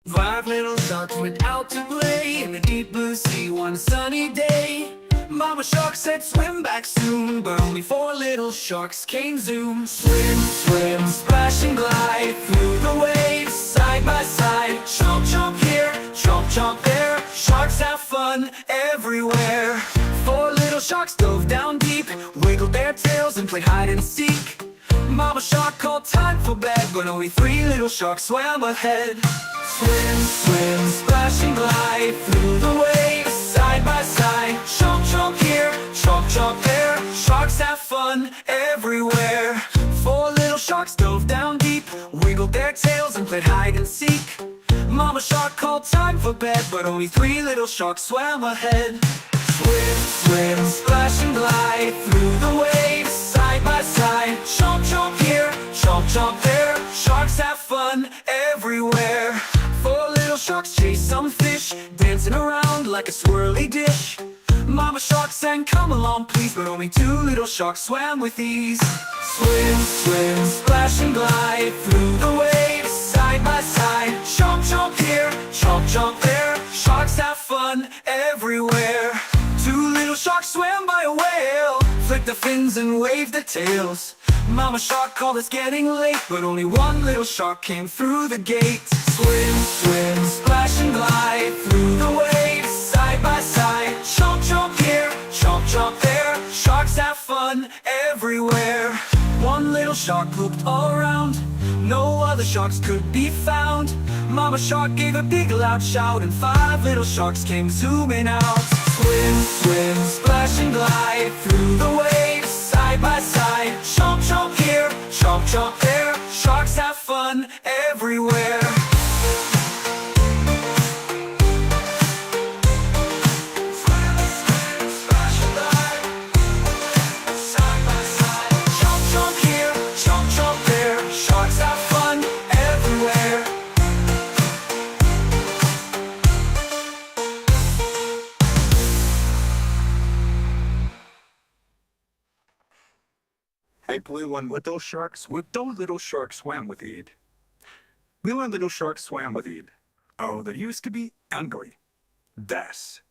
5 little sharks went out to play in the deep blue sea one sunny day. Mama shark said swim back soon, but only 4 little sharks came zoom. Swim, swim, splash and glide through the waves, side by side. Chomp, chomp here, chomp, chomp there. Sharks have fun everywhere. 4 little sharks dove down deep, wiggled their tails and played hide and seek. Mama shark called time for bed, but only 3 little sharks swam ahead. Swim, swim, splash and glide through the waves, side by side. Chomp, chomp here, chomp, chomp there. Sharks have fun everywhere. 4 little sharks dove down deep, wiggled their tails and played hide and seek. Mama shark called time for bed, but only 3 little sharks swam ahead. Swim, swim, splash and glide through the waves, side by side. Chomp, chomp here, chomp, chomp there. Sharks have fun everywhere. 4 little sharks chased some fish, dancing around like a swirly dish. Mama shark sang, come along please, but only 2 little sharks swam with ease. Swim, swim, splash and glide through the waves, side by side. Chomp, chomp here, chomp, chomp there. Sharks have fun everywhere. 2 little sharks swam by a whale, flicked the fins and waved the tails. Mama shark called, it's getting late, but only 1 little shark came through the gate. Swim, swim, splash and glide through the waves, side by side. Chomp, chomp here, chomp, chomp there. Sharks have fun everywhere. 1 little shark looked all around, no other sharks could be found. Mama shark gave a big loud shout, and 5 little sharks came zooming out. Swim, swim, splash and glide through the waves, side by side. Chomp, chomp here, chomp, chomp there. Sharks have fun everywhere. Swim, swim, splash and glide, side by side. Chomp, chomp here, chomp, chomp there. Sharks have fun everywhere. Hey, Blue and Little Sharks, with those little sharks swam with it. Blue and Little Sharks swam with it. Oh, they used to be angry. That's.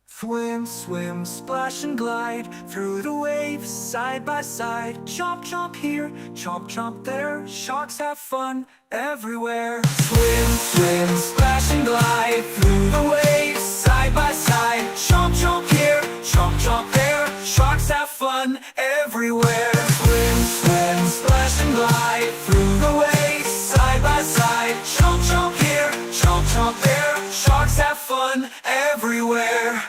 Swim, swim, splash and glide through the waves, side by side. Chomp, chomp here, chomp, chomp there. Sharks have fun everywhere. Swim, swim, splash and glide through the waves, side by side. Chomp, chomp here, chomp, chomp there. Sharks have fun everywhere. Swim, swim, splash and glide through the waves, side by side. Chomp, chomp here, chomp, chomp there. Sharks have fun everywhere.